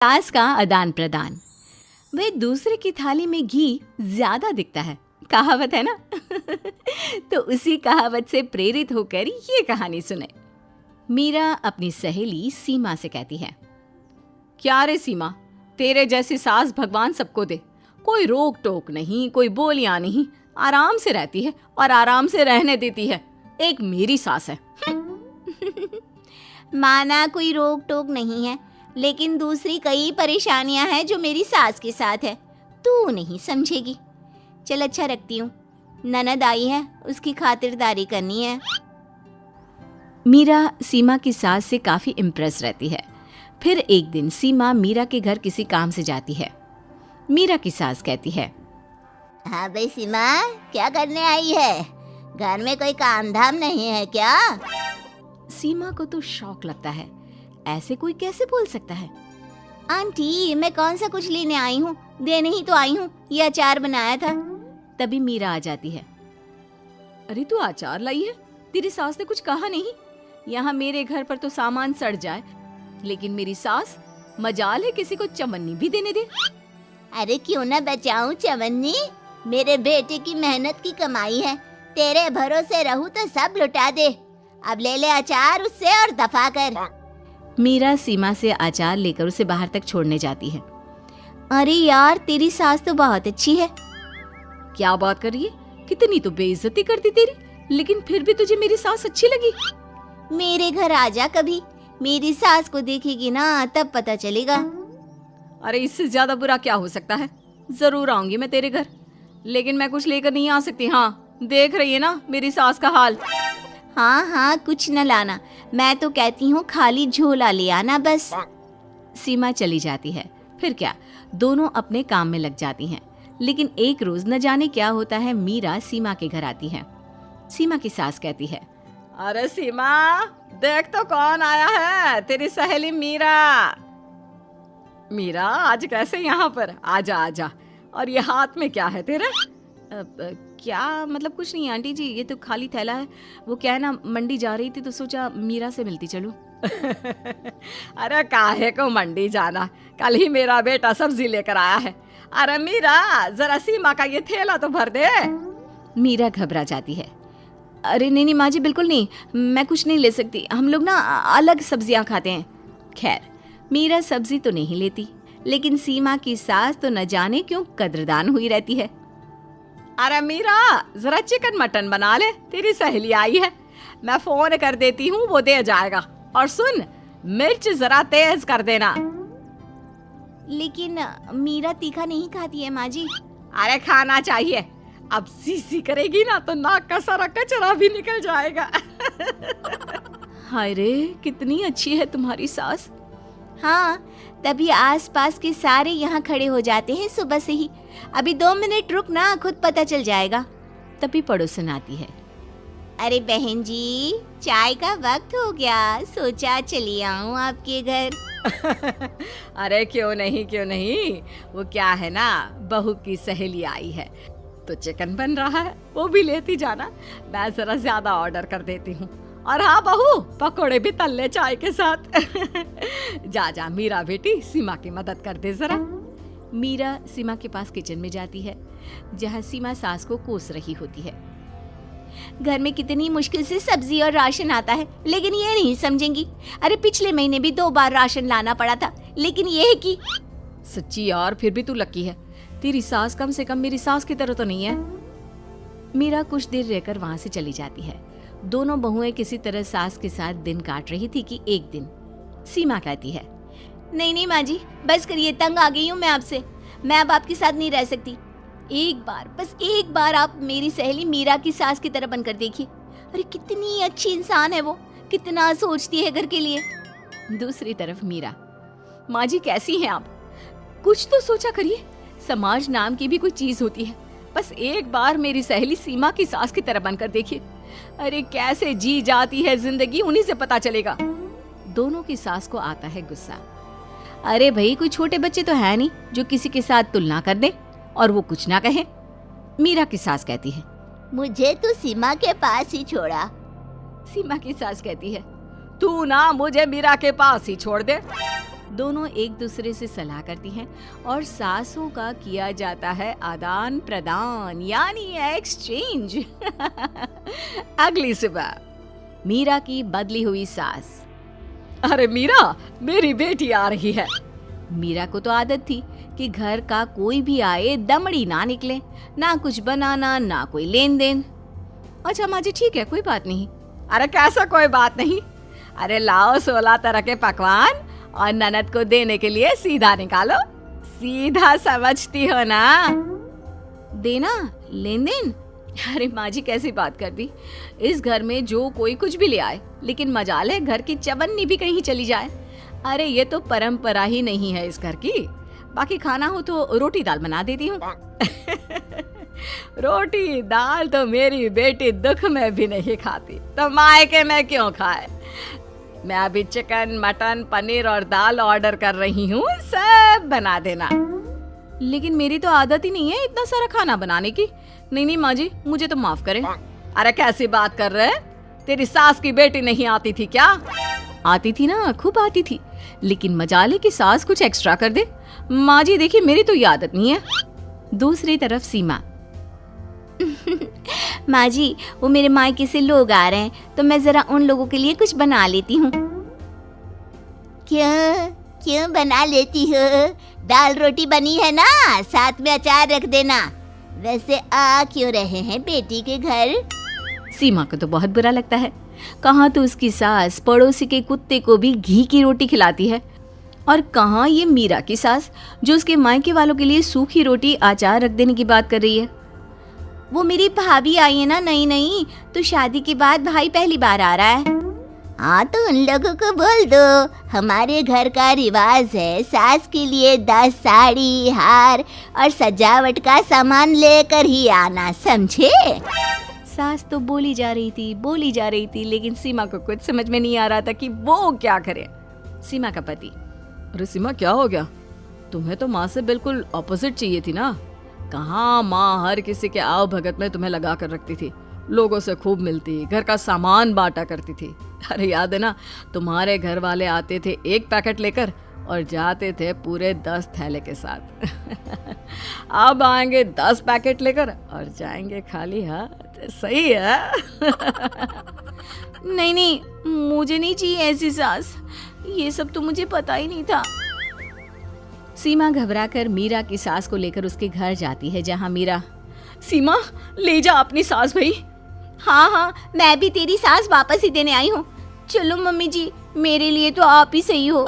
सास का आदान प्रदान। वे दूसरे की थाली में घी ज्यादा दिखता है, कहावत है ना। तो उसी कहावत से प्रेरित होकर ये कहानी सुने। मीरा अपनी सहेली सीमा से कहती है, क्या रे सीमा, तेरे जैसी सास भगवान सबको दे। कोई रोक टोक नहीं, कोई बोलियां नहीं, आराम से रहती है और आराम से रहने देती है। एक मेरी सास है। माना कोई रोक टोक नहीं है, लेकिन दूसरी कई परेशानियां हैं जो मेरी सास के साथ है, तू नहीं समझेगी। चल अच्छा रखती हूँ, ननद आई है, उसकी खातिरदारी करनी है। मीरा सीमा की सास से काफी इम्प्रेस रहती है। फिर एक दिन सीमा मीरा के घर किसी काम से जाती है। मीरा की सास कहती है, हाँ भाई सीमा, क्या करने आई है? घर में कोई काम धाम नहीं है क्या? सीमा को तो शौक लगता है, ऐसे कोई कैसे बोल सकता है। आंटी, मैं कौन सा कुछ लेने आई हूँ, देने ही तो आई हूँ। ये अचार बनाया था। तभी मीरा आ जाती है। अरे तू अचार लाई है? तेरी सास ने कुछ कहा नहीं? यहाँ मेरे घर पर तो सामान सड़ जाए, लेकिन मेरी सास मजाल है किसी को चवन्नी भी देने दे। अरे क्यों ना बचाऊं चवन्नी, मेरे बेटे की मेहनत की कमाई है। तेरे भरोसे रहूं तो सब लुटा दे। अब ले ले अचार उससे और दफा कर। मीरा सीमा से अचार लेकर उसे बाहर तक छोड़ने जाती है। अरे यार, तेरी सास तो बहुत अच्छी है। क्या बात कर रही है? कितनी तो बेइज्जती करती तेरी, लेकिन फिर भी तुझे मेरी सास अच्छी लगी। मेरे घर आजा कभी, मेरी सास को देखेगी ना तब पता चलेगा। अरे इससे ज्यादा बुरा क्या हो सकता है। जरूर आऊंगी मैं तेरे घर, लेकिन मैं कुछ लेकर नहीं आ सकती। हाँ, देख रही है ना मेरी सास का हाल। हाँ हाँ, कुछ न लाना, मैं तो कहती हूँ खाली झोला ले आना बस। सीमा चली जाती है। फिर क्या, दोनों अपने काम में लग जाती हैं। लेकिन एक रोज न जाने क्या होता है, मीरा सीमा के घर आती है। सीमा की सास कहती है, अरे सीमा, देख तो कौन आया है, तेरी सहेली मीरा। मीरा, आज कैसे यहाँ पर? आजा आजा। और ये हाथ में क्या है तेरे? क्या मतलब? कुछ नहीं आंटी जी, ये तो खाली थैला है। वो क्या है ना, मंडी जा रही थी तो सोचा मीरा से मिलती चलूं। अरे काहे को मंडी जाना, कल ही मेरा बेटा सब्जी लेकर आया है। अरे मीरा, जरा सीमा का ये थैला तो भर दे। मीरा घबरा जाती है। अरे नहीं माँ जी, बिल्कुल नहीं, मैं कुछ नहीं ले सकती। हम लोग ना अलग सब्जियां खाते हैं। खैर, मीरा सब्जी तो नहीं लेती, लेकिन सीमा की सास तो न जाने क्यों कद्रदान हुई रहती है। अरे मीरा, जरा चिकन मटन बना ले, तेरी सहेली आई है। मैं फोन कर देती हूँ, वो दे जाएगा। और सुन, मिर्च जरा तेज कर देना। लेकिन मीरा तीखा नहीं खाती है माँ जी। अरे खाना चाहिए। अब सीसी करेगी ना तो नाक का सारा कचरा भी निकल जाएगा। हाय रे, कितनी अच्छी है तुम्हारी सास। हाँ, तभी आसपास के सारे यहाँ खड़े हो जाते हैं सुबह से ही। अभी 2 मिनट रुक ना, खुद पता चल जाएगा। तभी पड़ोसन आती है। अरे बहन जी, चाय का वक्त हो गया, सोचा चली आऊं आपके घर। अरे क्यों नहीं क्यों नहीं, वो क्या है ना, बहू की सहेली आई है तो चिकन बन रहा है, वो भी लेती जाना। मैं जरा ज्यादा ऑर्डर कर देती हूँ। और हाँ बहू, पकोड़े भी तल ले चाय के साथ। जा जा मीरा बेटी, सीमा की मदद कर दे जरा। मीरा सीमा के पास किचन में जाती है, जहाँ सीमा सास को कोस रही होती है। घर में कितनी मुश्किल से सब्जी और राशन आता है, लेकिन ये नहीं समझेंगी। अरे पिछले महीने भी 2 बार राशन लाना पड़ा था, लेकिन ये है कि सच्ची यार, फिर भी तू लकी है। तेरी सास कम से कम मेरी सास की तरह तो नहीं है। मीरा कुछ देर रहकर वहां से चली जाती है। दोनों बहुएं किसी तरह सास के साथ दिन काट रही थी कि एक दिन सीमा कहती है, नहीं नहीं माँ जी, बस करिए, तंग आ गई हूँ मैं आपसे। मैं अब आपके साथ नहीं रह सकती। एक बार, बस एक बार आप मेरी सहेली मीरा की सास की तरह बनकर देखिए। अरे कितनी अच्छी इंसान है वो, कितना सोचती है घर के लिए। दूसरी तरफ मीरा, माँ जी कैसी हैं आप? कुछ तो सोचा करिए, समाज नाम की भी कोई चीज होती है। बस एक बार मेरी सहेली सीमा की सास की तरह बनकर देखिए। अरे कैसे जी जाती है जिंदगी, उन्हीं से पता चलेगा। दोनों की सास को आता है गुस्सा। अरे भाई, कोई छोटे बच्चे तो है नहीं जो किसी के साथ तुलना कर दे और वो कुछ ना कहे। मीरा की सास कहती है, मुझे तो सीमा के पास ही छोड़ा। सीमा की सास कहती है, तू ना मुझे मीरा के पास ही छोड़ दे। दोनों एक दूसरे से सलाह करती हैं और सासों का किया जाता है आदान प्रदान यानी एक्सचेंज। अगली सुबह मीरा की बदली हुई सास। अरे मीरा, मेरी बेटी आ रही है। मीरा को तो आदत थी कि घर का कोई भी आए दमड़ी ना निकले, ना कुछ बनाना ना कोई लेन देन। अच्छा माँ जी ठीक है, कोई बात नहीं। अरे कैसा कोई बात नहीं, अरे लाओ 16 तरह के पकवान और ननद को देने के लिए सीधा निकालो। सीधा समझती हो ना? देना लेन देन? अरे माँ जी कैसी बात कर दी, इस घर में जो कोई कुछ भी ले आए, लेकिन मजाल है घर की चवन्नी भी कहीं चली जाए। अरे ये तो परंपरा ही नहीं है इस घर की। बाकी खाना हो तो रोटी दाल बना देती हूँ। रोटी दाल तो मेरी बेटी दुख में भी नहीं खाती, तो मायके में क्यों खाए। मैं अभी चिकन मटन पनीर और दाल ऑर्डर कर रही हूँ, सब बना देना। लेकिन मेरी तो आदत ही नहीं है इतना सारा खाना बनाने की। नहीं नहीं माँ जी, मुझे तो माफ करें। अरे कैसी बात कर रहे हैं, तेरी सास की बेटी नहीं आती थी क्या? आती थी ना, खूब आती थी, लेकिन मजाले की सास कुछ एक्स्ट्रा कर दे। माँ जी देखिए मेरी तो ये आदत नहीं है। दूसरी तरफ सीमा। माँ जी वो मेरे मायके से लोग आ रहे हैं, तो मैं जरा उन लोगों के लिए कुछ बना लेती हूँ। क्यों क्यों बना लेती हो? दाल रोटी बनी है ना, साथ में अचार रख देना। वैसे आ क्यों रहे हैं बेटी के घर? सीमा को तो बहुत बुरा लगता है। कहाँ तो उसकी सास पड़ोसी के कुत्ते को भी घी की रोटी खिलाती है, और कहाँ ये मीरा की सास जो उसके मायके वालों के लिए सूखी रोटी अचार रख देने की बात कर रही है। वो मेरी भाभी आई है ना, नहीं तो शादी के बाद भाई पहली बार आ रहा है। हाँ तो उन लोगों को बोल दो, हमारे घर का रिवाज है सास के लिए 10 साड़ी हार और सजावट का सामान लेकर ही आना, समझे? सास तो बोली जा रही थी, लेकिन सीमा को कुछ समझ में नहीं आ रहा था कि वो क्या करे। सीमा का पति। अरे सीमा क्या हो गया, तुम्हें तो माँ से बिल्कुल ऑपोजिट चाहिए थी ना। कहाँ माँ हर किसी के आव भगत में तुम्हें लगा कर रखती थी, लोगों से खूब मिलती, घर का सामान बांटा करती थी। अरे याद है ना, तुम्हारे घर वाले आते थे 1 पैकेट लेकर और जाते थे पूरे 10 थैले के साथ। अब आएंगे 10 पैकेट लेकर और जाएंगे खाली हाथ। सही है। नहीं मुझे नहीं चाहिए ऐसी सास, ये सब तो मुझे पता ही नहीं था। सीमा घबराकर मीरा की सास को लेकर उसके घर जाती है, जहाँ मीरा। सीमा ले जा अपनी सास भाई। हाँ मैं भी तेरी सास वापस ही देने आई हूँ। चलो मम्मी जी, मेरे लिए तो आप ही सही हो।